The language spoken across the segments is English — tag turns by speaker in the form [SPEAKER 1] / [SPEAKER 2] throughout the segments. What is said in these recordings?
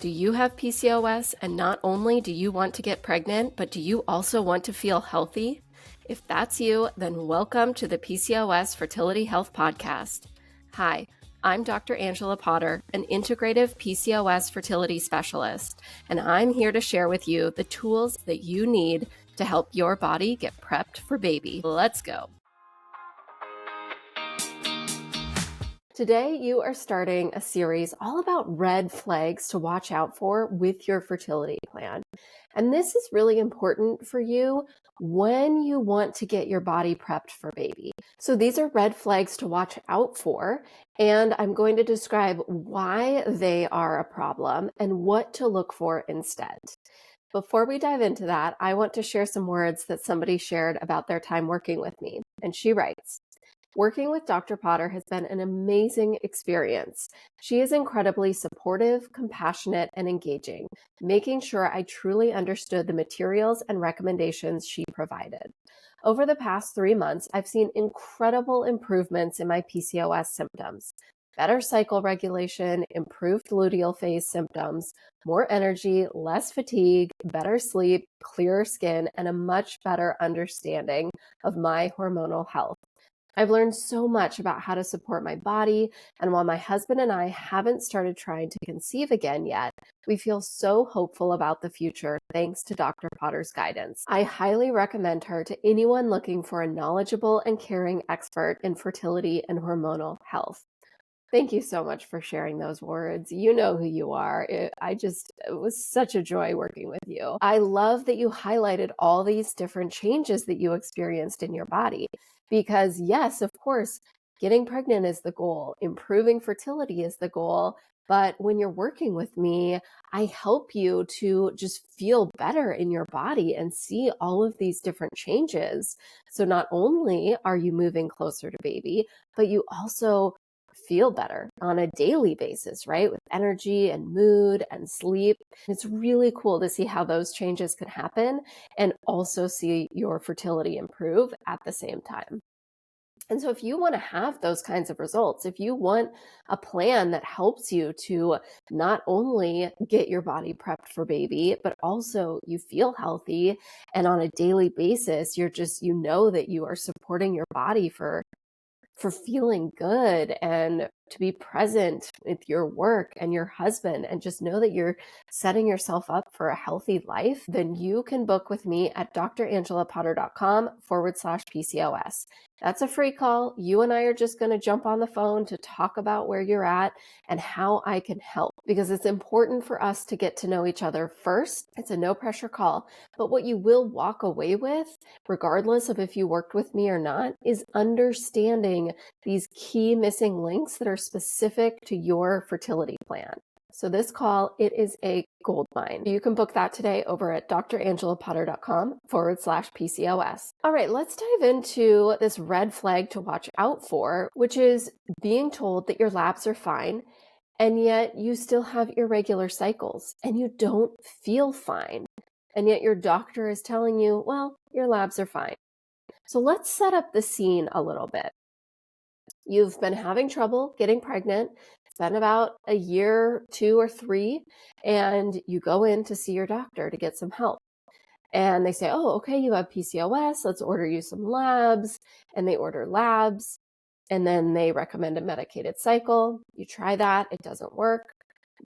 [SPEAKER 1] Do you have PCOS, and not only do you want to get pregnant, but do you also want to feel healthy? If that's you, then welcome to the PCOS Fertility Health Podcast. Hi, I'm Dr. Angela Potter, an integrative PCOS fertility specialist, and I'm here to share with you the tools that you need to help your body get prepped for baby. Let's go. Today, you are starting a series all about red flags to watch out for with your fertility plan. And this is really important for you when you want to get your body prepped for baby. So these are red flags to watch out for, and I'm going to describe why they are a problem and what to look for instead. Before we dive into that, I want to share some words that somebody shared about their time working with me. And she writes, "Working with Dr. Potter has been an amazing experience. She is incredibly supportive, compassionate, and engaging, making sure I truly understood the materials and recommendations she provided. Over the past 3 months, I've seen incredible improvements in my PCOS symptoms. Better cycle regulation, improved luteal phase symptoms, more energy, less fatigue, better sleep, clearer skin, and a much better understanding of my hormonal health. I've learned so much about how to support my body, and while my husband and I haven't started trying to conceive again yet, we feel so hopeful about the future thanks to Dr. Potter's guidance. I highly recommend her to anyone looking for a knowledgeable and caring expert in fertility and hormonal health." Thank you so much for sharing those words. You know who you are. It was such a joy working with you. I love that you highlighted all these different changes that you experienced in your body because, yes, of course, getting pregnant is the goal, improving fertility is the goal. But when you're working with me, I help you to just feel better in your body and see all of these different changes. So not only are you moving closer to baby, but you also feel better on a daily basis, right? With energy and mood and sleep. It's really cool to see how those changes can happen and also see your fertility improve at the same time. And so if you want to have those kinds of results, if you want a plan that helps you to not only get your body prepped for baby, but also you feel healthy and on a daily basis, you know that you are supporting your body for feeling good and to be present with your work and your husband and just know that you're setting yourself up for a healthy life, then you can book with me at drangelapotter.com/PCOS. That's a free call. You and I are just going to jump on the phone to talk about where you're at and how I can help, because it's important for us to get to know each other first. It's a no pressure call, but what you will walk away with, regardless of if you worked with me or not, is understanding these key missing links that are specific to your fertility plan. So this call, it is a gold mine. You can book that today over at drangelapotter.com/PCOS. All right, let's dive into this red flag to watch out for, which is being told that your labs are fine, and yet you still have irregular cycles and you don't feel fine. And yet your doctor is telling you, well, your labs are fine. So let's set up the scene a little bit. You've been having trouble getting pregnant. It's been about a year, 2 or 3, and you go in to see your doctor to get some help. And they say, oh, okay, you have PCOS. Let's order you some labs. And they order labs. And then they recommend a medicated cycle. You try that. It doesn't work.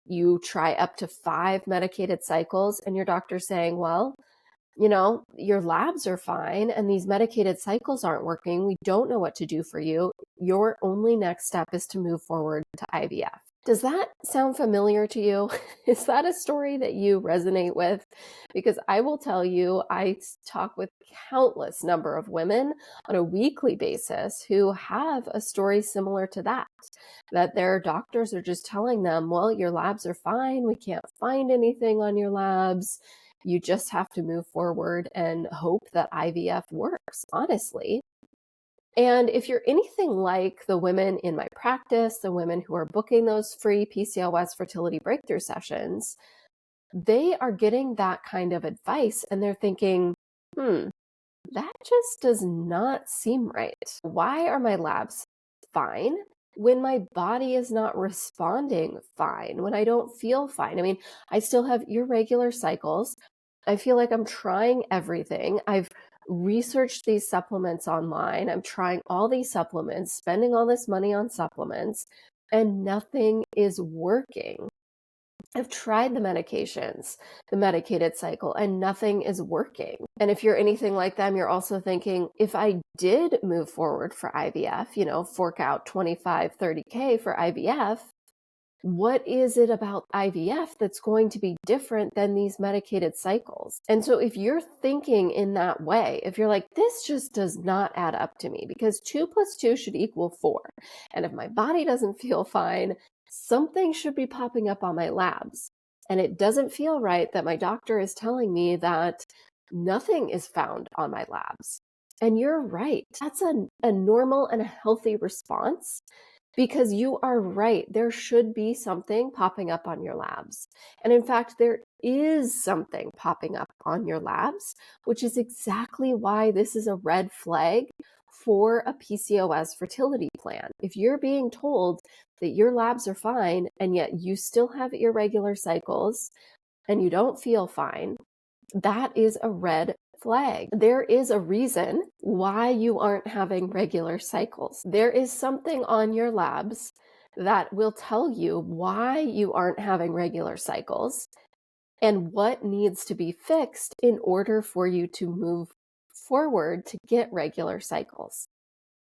[SPEAKER 1] You try up to 5 medicated cycles, and your doctor's saying, well, your labs are fine and these medicated cycles aren't working. We don't know what to do for you. Your only next step is to move forward to IVF. Does that sound familiar to you? Is that a story that you resonate with? Because I will tell you, I talk with countless number of women on a weekly basis who have a story similar to that their doctors are just telling them, well, your labs are fine. We can't find anything on your labs. You just have to move forward and hope that IVF works, honestly. And if you're anything like the women in my practice, the women who are booking those free PCOS fertility breakthrough sessions, they are getting that kind of advice and they're thinking, that just does not seem right. Why are my labs fine when my body is not responding fine, when I don't feel fine. I mean, I still have irregular cycles. I feel like I'm trying everything. I've researched these supplements online. I'm trying all these supplements, spending all this money on supplements, and nothing is working. I've tried the medications, the medicated cycle, and nothing is working. And if you're anything like them, you're also thinking, if I did move forward for IVF, fork out 25, 30K for IVF, what is it about IVF that's going to be different than these medicated cycles? And so if you're thinking in that way, if you're like, this just does not add up to me because 2 plus 2 should equal 4. And if my body doesn't feel fine, something should be popping up on my labs. And it doesn't feel right that my doctor is telling me that nothing is found on my labs. And you're right. That's a normal and a healthy response. Because you are right, there should be something popping up on your labs. And in fact, there is something popping up on your labs, which is exactly why this is a red flag for a PCOS fertility plan. If you're being told that your labs are fine and yet you still have irregular cycles and you don't feel fine, that is a red flag. There is a reason why you aren't having regular cycles. There is something on your labs that will tell you why you aren't having regular cycles and what needs to be fixed in order for you to move forward to get regular cycles.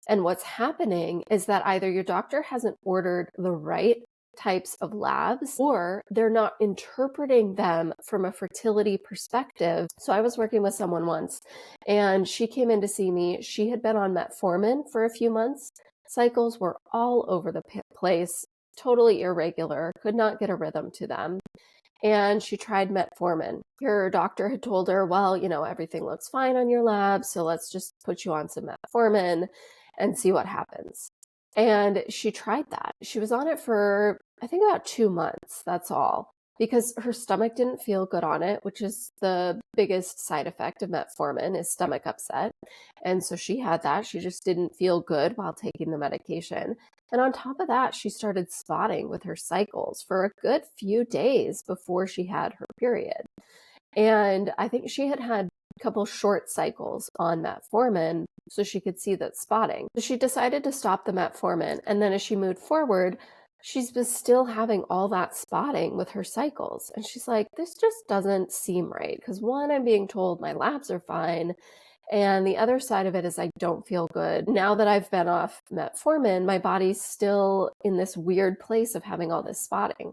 [SPEAKER 1] And what's happening is that either your doctor hasn't ordered the right types of labs or they're not interpreting them from a fertility perspective. So I was working with someone once and she came in to see me. She had been on metformin for a few months. Cycles were all over the place, totally irregular, could not get a rhythm to them. And she tried metformin. Her doctor had told her, well, everything looks fine on your lab, so let's just put you on some metformin and see what happens. And she tried that. She was on it for, I think, about 2 months. That's all. Because her stomach didn't feel good on it, which is the biggest side effect of metformin is stomach upset. And so she had that. She just didn't feel good while taking the medication. And on top of that, she started spotting with her cycles for a good few days before she had her period. And I think she had a couple short cycles on metformin so she could see that spotting. So she decided to stop the metformin. And then as she moved forward, she's been still having all that spotting with her cycles. And she's like, this just doesn't seem right. Because one, I'm being told my labs are fine. And the other side of it is I don't feel good. Now that I've been off metformin, my body's still in this weird place of having all this spotting.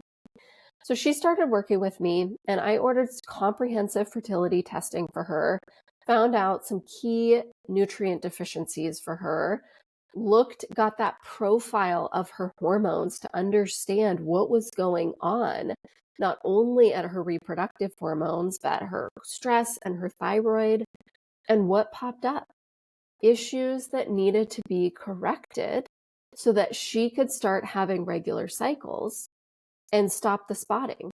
[SPEAKER 1] So she started working with me and I ordered comprehensive fertility testing for her, found out some key nutrient deficiencies for her, got that profile of her hormones to understand what was going on, not only at her reproductive hormones, but her stress and her thyroid, and what popped up. Issues that needed to be corrected so that she could start having regular cycles and stop the spotting.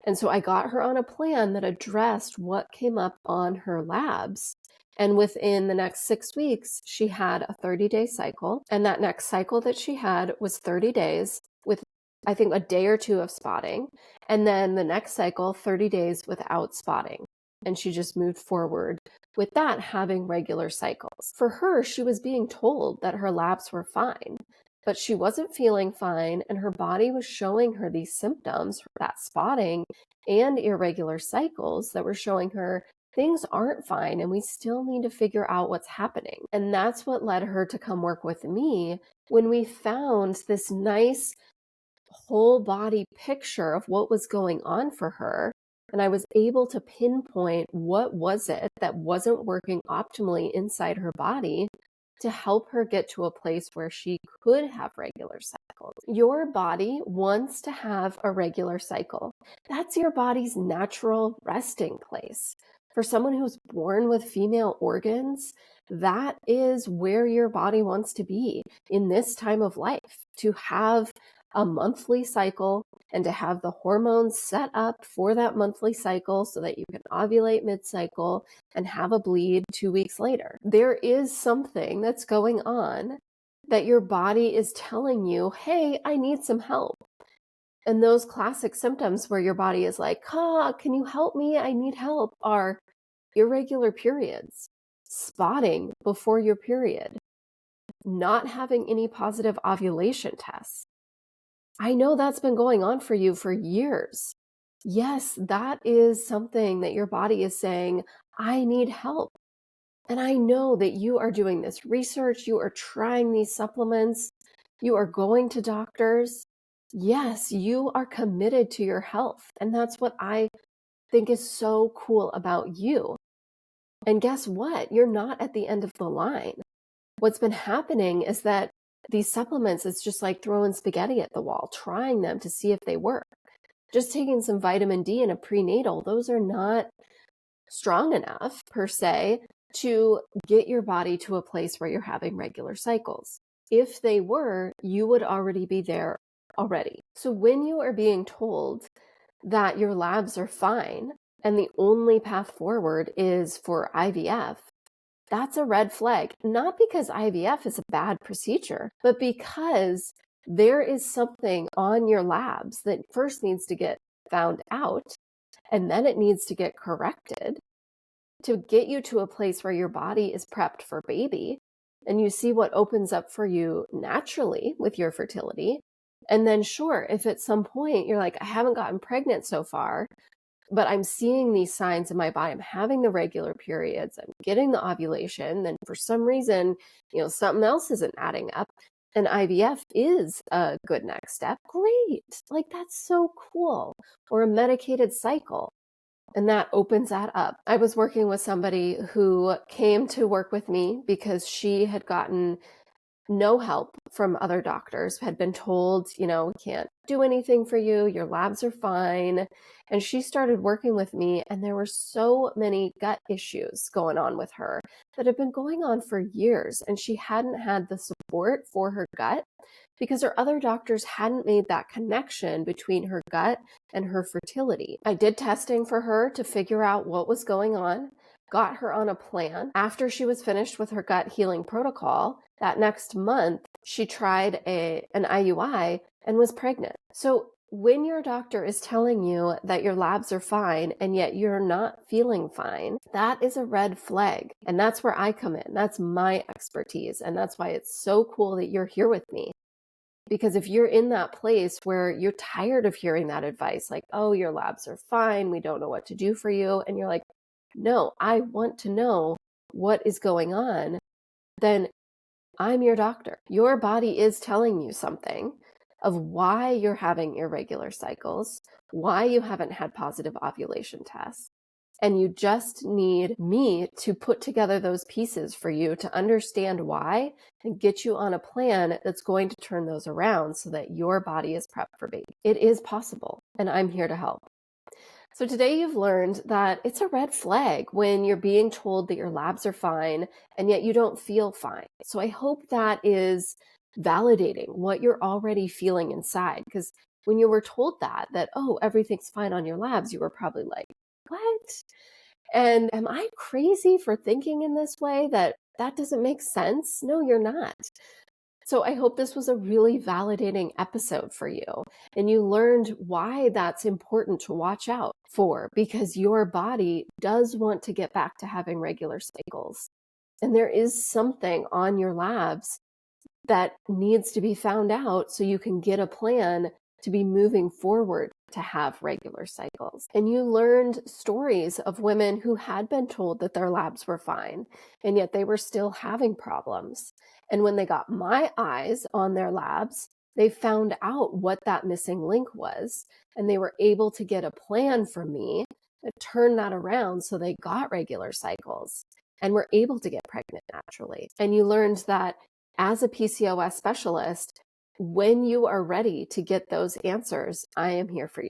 [SPEAKER 1] And so I got her on a plan that addressed what came up on her labs. And within the next 6 weeks, she had a 30-day cycle. And that next cycle that she had was 30 days with, I think, a day or two of spotting. And then the next cycle, 30 days without spotting. And she just moved forward with that, having regular cycles. For her, she was being told that her labs were fine, but she wasn't feeling fine, and her body was showing her these symptoms, that spotting and irregular cycles that were showing her things aren't fine and we still need to figure out what's happening. And that's what led her to come work with me when we found this nice whole body picture of what was going on for her. And I was able to pinpoint what was it that wasn't working optimally inside her body to help her get to a place where she could have regular cycles. Your body wants to have a regular cycle. That's your body's natural resting place. For someone who's born with female organs, that is where your body wants to be in this time of life, to have a monthly cycle and to have the hormones set up for that monthly cycle so that you can ovulate mid-cycle and have a bleed 2 weeks later. There is something that's going on that your body is telling you, hey, I need some help. And those classic symptoms where your body is like, can you help me? I need help, are irregular periods, spotting before your period, not having any positive ovulation tests. I know that's been going on for you for years. Yes, that is something that your body is saying, I need help. And I know that you are doing this research, you are trying these supplements, you are going to doctors. Yes, you are committed to your health. And that's what I think is so cool about you. And guess what? You're not at the end of the line. What's been happening is that these supplements, it's just like throwing spaghetti at the wall, trying them to see if they work. Just taking some vitamin D in a prenatal, those are not strong enough per se to get your body to a place where you're having regular cycles. If they were, you would already be there already. So when you are being told that your labs are fine and the only path forward is for IVF, that's a red flag. Not because IVF is a bad procedure, but because there is something on your labs that first needs to get found out, and then it needs to get corrected to get you to a place where your body is prepped for baby, and you see what opens up for you naturally with your fertility. And then sure, if at some point you're like, I haven't gotten pregnant so far, but I'm seeing these signs in my body, I'm having the regular periods, I'm getting the ovulation, then for some reason, something else isn't adding up, and IVF is a good next step, great. Like, that's so cool. Or a medicated cycle. And that opens that up. I was working with somebody who came to work with me because she had gotten no help from other doctors, had been told, we can't do anything for you, your labs are fine. And she started working with me, and there were so many gut issues going on with her that had been going on for years. And she hadn't had the support for her gut because her other doctors hadn't made that connection between her gut and her fertility. I did testing for her to figure out what was going on, got her on a plan. After she was finished with her gut healing protocol, that next month, she tried an IUI and was pregnant. So when your doctor is telling you that your labs are fine and yet you're not feeling fine, that is a red flag. And that's where I come in. That's my expertise. And that's why it's so cool that you're here with me. Because if you're in that place where you're tired of hearing that advice, like, oh, your labs are fine, we don't know what to do for you, and you're like, no, I want to know what is going on, then I'm your doctor. Your body is telling you something of why you're having irregular cycles, why you haven't had positive ovulation tests. And you just need me to put together those pieces for you to understand why and get you on a plan that's going to turn those around so that your body is prepped for baby. It is possible, and I'm here to help. So today you've learned that it's a red flag when you're being told that your labs are fine and yet you don't feel fine. So I hope that is validating what you're already feeling inside, because when you were told that, oh, everything's fine on your labs, you were probably like, what? And am I crazy for thinking in this way that doesn't make sense? No, you're not. So I hope this was a really validating episode for you, and you learned why that's important to watch out for, because your body does want to get back to having regular cycles. And there is something on your labs that needs to be found out so you can get a plan to be moving forward to have regular cycles. And you learned stories of women who had been told that their labs were fine, and yet they were still having problems. And when they got my eyes on their labs, they found out what that missing link was, and they were able to get a plan from me that turned that around so they got regular cycles and were able to get pregnant naturally. And you learned that as a PCOS specialist, when you are ready to get those answers, I am here for you.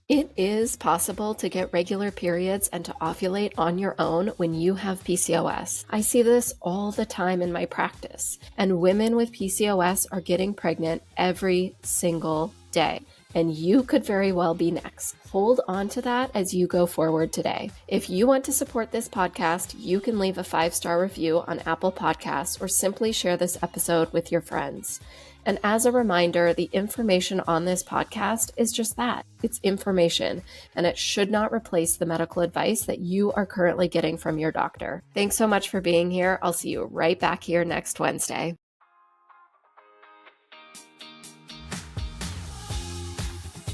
[SPEAKER 1] It is possible to get regular periods and to ovulate on your own when you have PCOS. I see this all the time in my practice, and women with PCOS are getting pregnant every single day. and you could very well be next. Hold on to that as you go forward today. If you want to support this podcast, you can leave a 5-star review on Apple Podcasts or simply share this episode with your friends. And as a reminder, the information on this podcast is just that. It's information, and it should not replace the medical advice that you are currently getting from your doctor. Thanks so much for being here. I'll see you right back here next Wednesday.